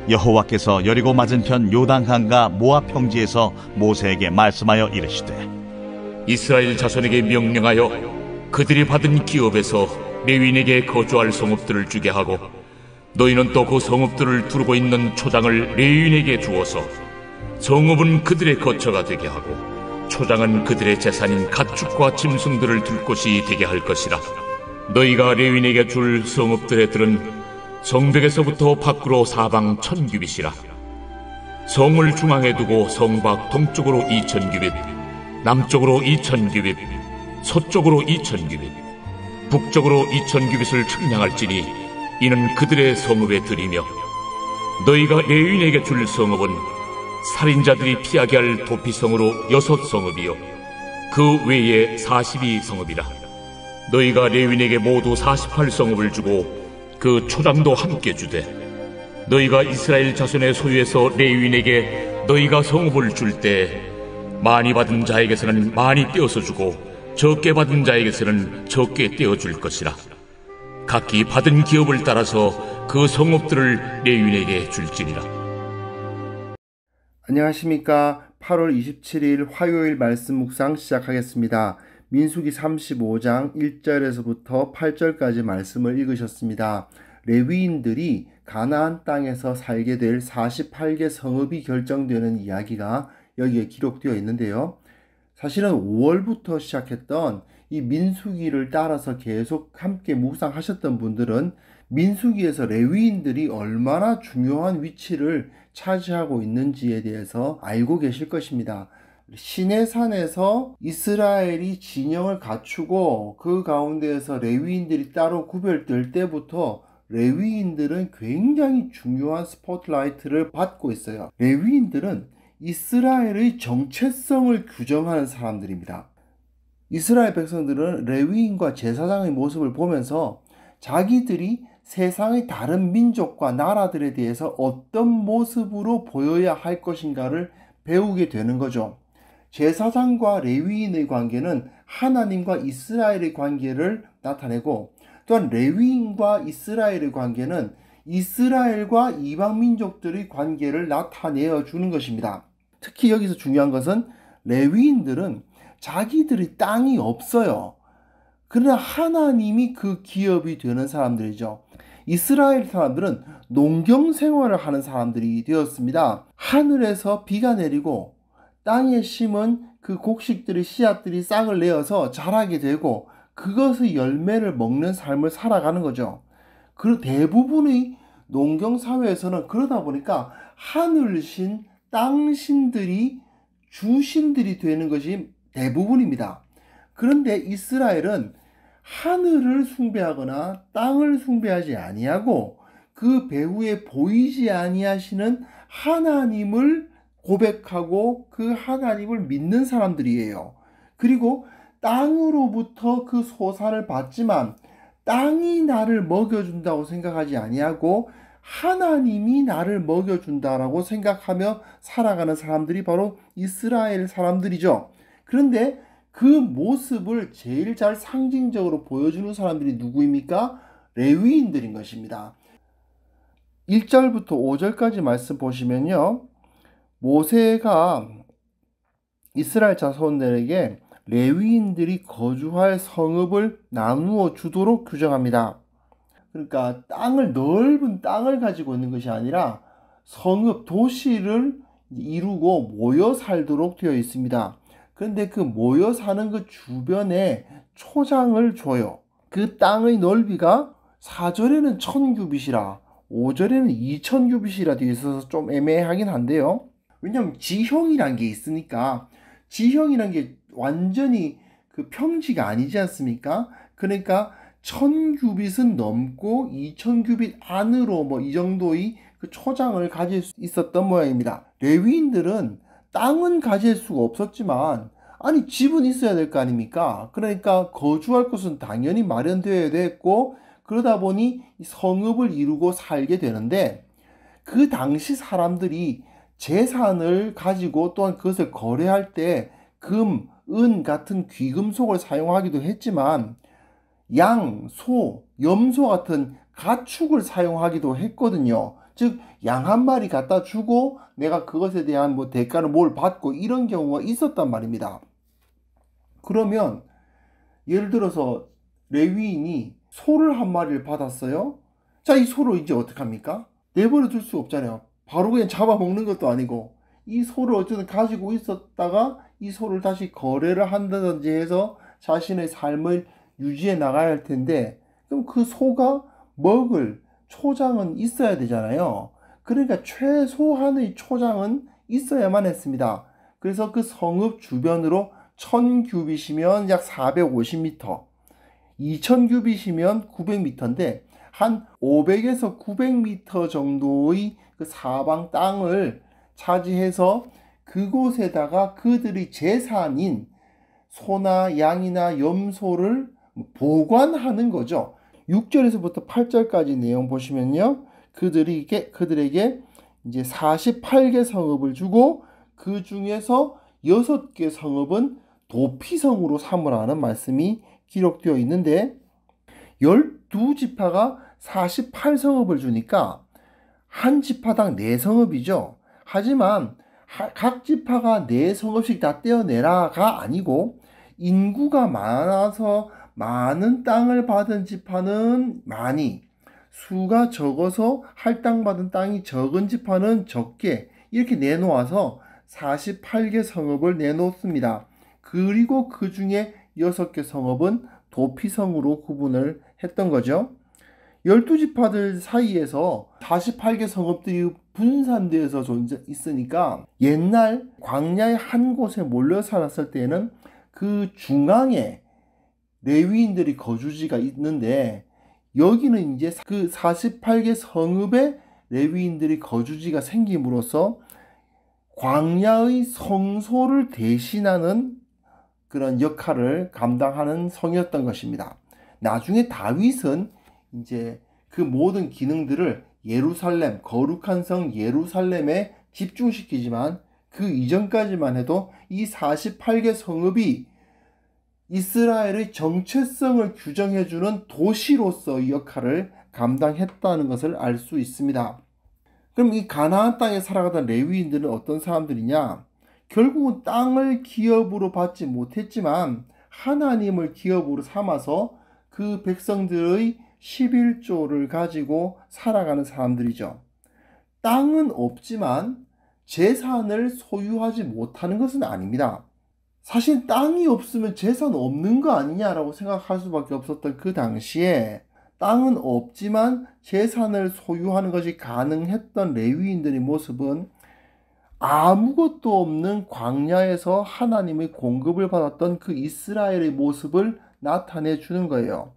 여호와께서 여리고 맞은편 요단강과 모압 평지에서 모세에게 말씀하여 이르시되 이스라엘 자손에게 명령하여 그들이 받은 기업에서 레위인에게 거주할 성읍들을 주게 하고 너희는 또 그 성읍들을 두르고 있는 초장을 레위인에게 주어서 성읍은 그들의 거처가 되게 하고 초장은 그들의 재산인 가축과 짐승들을 둘 곳이 되게 할 것이라. 너희가 레위인에게 줄 성읍들의 들은 성벽에서부터 밖으로 사방 1000규빗이라. 성을 중앙에 두고 성 밖 동쪽으로 2000규빗, 남쪽으로 2000규빗, 서쪽으로 2000규빗, 북쪽으로 2000규빗을 측량할지니 이는 그들의 성읍의 들이며, 너희가 레위인에게 줄 성읍은 살인자들이 피하게 할 도피성으로 6성읍이요 그 외에 42성읍이라. 너희가 레위인에게 모두 48성읍을 주고 그 초장도 함께 주되, 너희가 이스라엘 자손의 소유에서 레위인에게 너희가 성읍을 줄 때 많이 받은 자에게서는 많이 떼어서 주고 적게 받은 자에게서는 적게 떼어줄 것이라. 각기 받은 기업을 따라서 그 성읍들을 레위인에게 줄지니라. 안녕하십니까. 8월 27일 화요일 말씀 묵상 시작하겠습니다. 민수기 35장 1절에서부터 8절까지 말씀을 읽으셨습니다. 레위인들이 가나안 땅에서 살게 될 48개 성읍이 결정되는 이야기가 여기에 기록되어 있는데요. 사실은 5월부터 시작했던 이 민수기를 따라서 계속 함께 묵상하셨던 분들은 민수기에서 레위인들이 얼마나 중요한 위치를 차지하고 있는지에 대해서 알고 계실 것입니다. 시내산에서 이스라엘이 진영을 갖추고 그 가운데에서 레위인들이 따로 구별될 때부터 레위인들은 굉장히 중요한 스포트라이트를 받고 있어요. 레위인들은 이스라엘의 정체성을 규정하는 사람들입니다. 이스라엘 백성들은 레위인과 제사장의 모습을 보면서 자기들이 세상의 다른 민족과 나라들에 대해서 어떤 모습으로 보여야 할 것인가를 배우게 되는 거죠. 제사장과 레위인의 관계는 하나님과 이스라엘의 관계를 나타내고, 또한 레위인과 이스라엘의 관계는 이스라엘과 이방 민족들의 관계를 나타내어 주는 것입니다. 특히 여기서 중요한 것은 레위인들은 자기들의 땅이 없어요. 그러나 하나님이 그 기업이 되는 사람들이죠. 이스라엘 사람들은 농경 생활을 하는 사람들이 되었습니다. 하늘에서 비가 내리고 땅에 심은 그 곡식들의 씨앗들이 싹을 내어서 자라게 되고 그것의 열매를 먹는 삶을 살아가는 거죠. 그 대부분의 농경 사회에서는 그러다 보니까 하늘신, 땅신들이 주신들이 되는 것이 대부분입니다. 그런데 이스라엘은 하늘을 숭배하거나 땅을 숭배하지 아니하고 그 배후에 보이지 아니하시는 하나님을 고백하고 그 하나님을 믿는 사람들이에요. 그리고 땅으로부터 그 소산을 받지만 땅이 나를 먹여준다고 생각하지 아니하고 하나님이 나를 먹여준다라고 생각하며 살아가는 사람들이 바로 이스라엘 사람들이죠. 그런데 그 모습을 제일 잘 상징적으로 보여주는 사람들이 누구입니까? 레위인들인 것입니다. 1절부터 5절까지 말씀 보시면요, 모세가 이스라엘 자손들에게 레위인들이 거주할 성읍을 나누어 주도록 규정합니다. 그러니까 넓은 땅을 가지고 있는 것이 아니라 성읍, 도시를 이루고 모여 살도록 되어 있습니다. 그런데 그 모여 사는 그 주변에 초장을 줘요. 그 땅의 넓이가 4절에는 1000규빗이라 5절에는 2000규빗이라 되어 있어서 좀 애매하긴 한데요. 왜냐하면 지형이란 게 있으니까, 지형이란 게 완전히 그 평지가 아니지 않습니까? 그러니까 1000규빗은 넘고 2000규빗 안으로 이 정도의 그 초장을 가질 수 있었던 모양입니다. 레위인들은 땅은 가질 수가 없었지만 집은 있어야 될 거 아닙니까? 그러니까 거주할 곳은 당연히 마련되어야 됐고, 그러다 보니 성읍을 이루고 살게 되는데, 그 당시 사람들이 재산을 가지고 또한 그것을 거래할 때 금, 은 같은 귀금속을 사용하기도 했지만 양, 소, 염소 같은 가축을 사용하기도 했거든요. 즉 양 한 마리 갖다 주고 내가 그것에 대한 뭐 대가를 뭘 받고 이런 경우가 있었단 말입니다. 그러면 예를 들어서 레위인이 소를 한 마리를 받았어요. 자, 이 소를 이제 어떡합니까? 내버려 둘 수 없잖아요. 바로 그냥 잡아먹는 것도 아니고 이 소를 어쨌든 가지고 있었다가 이 소를 다시 거래를 한다든지 해서 자신의 삶을 유지해 나가야 할 텐데, 그럼 그 소가 먹을 초장은 있어야 되잖아요. 그러니까 최소한의 초장은 있어야만 했습니다. 그래서 그 성읍 주변으로 1000규빗이면 약 450m, 2000규빗이면 900m인데 한 500에서 900m 정도의 그 사방 땅을 차지해서 그곳에다가 그들의 재산인 소나 양이나 염소를 보관하는 거죠. 6절에서부터 8절까지 내용 보시면요. 그들에게 이제 48개 성읍을 주고 그 중에서 6개 성읍은 도피성으로 삼으라는 말씀이 기록되어 있는데, 12지파가 48성읍을 주니까 한 지파당 4성읍이죠. 하지만 각 지파가 4성읍씩 다 떼어내라가 아니고, 인구가 많아서 많은 땅을 받은 지파는 많이, 수가 적어서 할당받은 땅이 적은 지파는 적게 이렇게 내놓아서 48개 성읍을 내놓습니다. 그리고 그 중에 6개 성읍은 도피성으로 구분을 했던 거죠. 12지파들 사이에서 48개 성읍들이 분산되어서 있으니까 옛날 광야의 한 곳에 몰려 살았을 때는 그 중앙에 레위인들이 거주지가 있는데, 여기는 이제 그 48개 성읍에 레위인들이 거주지가 생김으로써 광야의 성소를 대신하는 그런 역할을 감당하는 성이었던 것입니다. 나중에 다윗은 이제 그 모든 기능들을 예루살렘, 거룩한 성 예루살렘에 집중시키지만 그 이전까지만 해도 이 48개 성읍이 이스라엘의 정체성을 규정해주는 도시로서의 역할을 감당했다는 것을 알 수 있습니다. 그럼 이 가나안 땅에 살아가던 레위인들은 어떤 사람들이냐? 결국은 땅을 기업으로 받지 못했지만 하나님을 기업으로 삼아서 그 백성들의 11조를 가지고 살아가는 사람들이죠. 땅은 없지만 재산을 소유하지 못하는 것은 아닙니다. 사실 땅이 없으면 재산 없는 거 아니냐라고 생각할 수밖에 없었던 그 당시에 땅은 없지만 재산을 소유하는 것이 가능했던 레위인들의 모습은 아무것도 없는 광야에서 하나님의 공급을 받았던 그 이스라엘의 모습을 나타내 주는 거예요.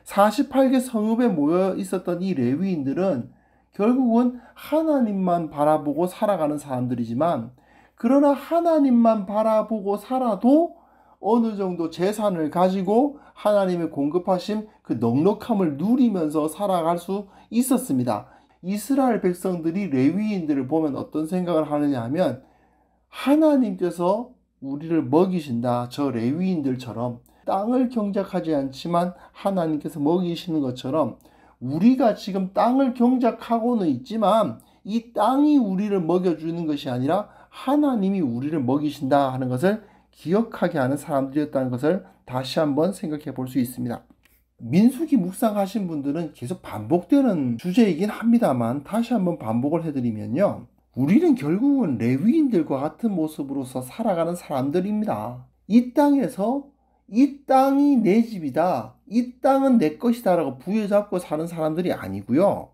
48개 성읍에 모여 있었던 이 레위인들은 결국은 하나님만 바라보고 살아가는 사람들이지만, 그러나 하나님만 바라보고 살아도 어느 정도 재산을 가지고 하나님의 공급하심 그 넉넉함을 누리면서 살아갈 수 있었습니다. 이스라엘 백성들이 레위인들을 보면 어떤 생각을 하느냐 하면, 하나님께서 우리를 먹이신다. 저 레위인들처럼 땅을 경작하지 않지만 하나님께서 먹이시는 것처럼 우리가 지금 땅을 경작하고는 있지만 이 땅이 우리를 먹여주는 것이 아니라 하나님이 우리를 먹이신다 하는 것을 기억하게 하는 사람들이었다는 것을 다시 한번 생각해 볼 수 있습니다. 민수기 묵상하신 분들은 계속 반복되는 주제이긴 합니다만 다시 한번 반복을 해드리면요, 우리는 결국은 레위인들과 같은 모습으로서 살아가는 사람들입니다. 이 땅에서 이 땅이 내 집이다, 이 땅은 내 것이다 라고 부여잡고 사는 사람들이 아니고요,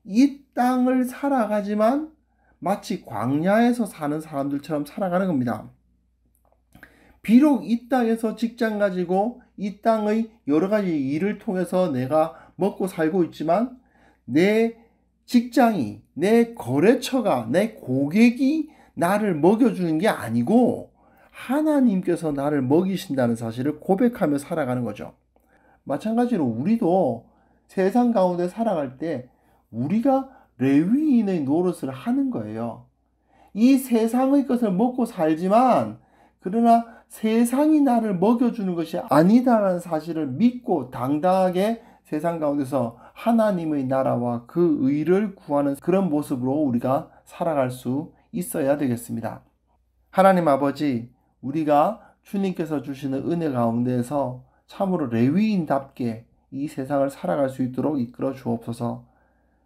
이 땅을 살아가지만 마치 광야에서 사는 사람들처럼 살아가는 겁니다. 비록 이 땅에서 직장 가지고 이 땅의 여러 가지 일을 통해서 내가 먹고 살고 있지만 내 직장이, 내 거래처가, 내 고객이 나를 먹여주는 게 아니고 하나님께서 나를 먹이신다는 사실을 고백하며 살아가는 거죠. 마찬가지로 우리도 세상 가운데 살아갈 때 우리가 레위인의 노릇을 하는 거예요. 이 세상의 것을 먹고 살지만 그러나 세상이 나를 먹여주는 것이 아니다라는 사실을 믿고 당당하게 세상 가운데서 하나님의 나라와 그 의를 구하는 그런 모습으로 우리가 살아갈 수 있어야 되겠습니다. 하나님 아버지, 우리가 주님께서 주시는 은혜 가운데에서 참으로 레위인답게 이 세상을 살아갈 수 있도록 이끌어 주옵소서.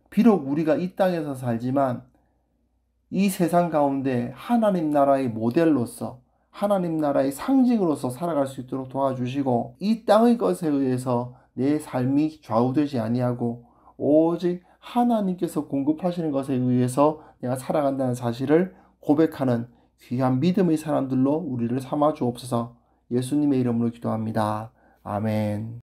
비록 우리가 이 땅에서 살지만 이 세상 가운데 하나님 나라의 모델로서, 하나님 나라의 상징으로서 살아갈 수 있도록 도와주시고, 이 땅의 것에 의해서 내 삶이 좌우되지 아니하고 오직 하나님께서 공급하시는 것에 의해서 내가 살아간다는 사실을 고백하는 귀한 믿음의 사람들로 우리를 삼아 주옵소서. 예수님의 이름으로 기도합니다. 아멘.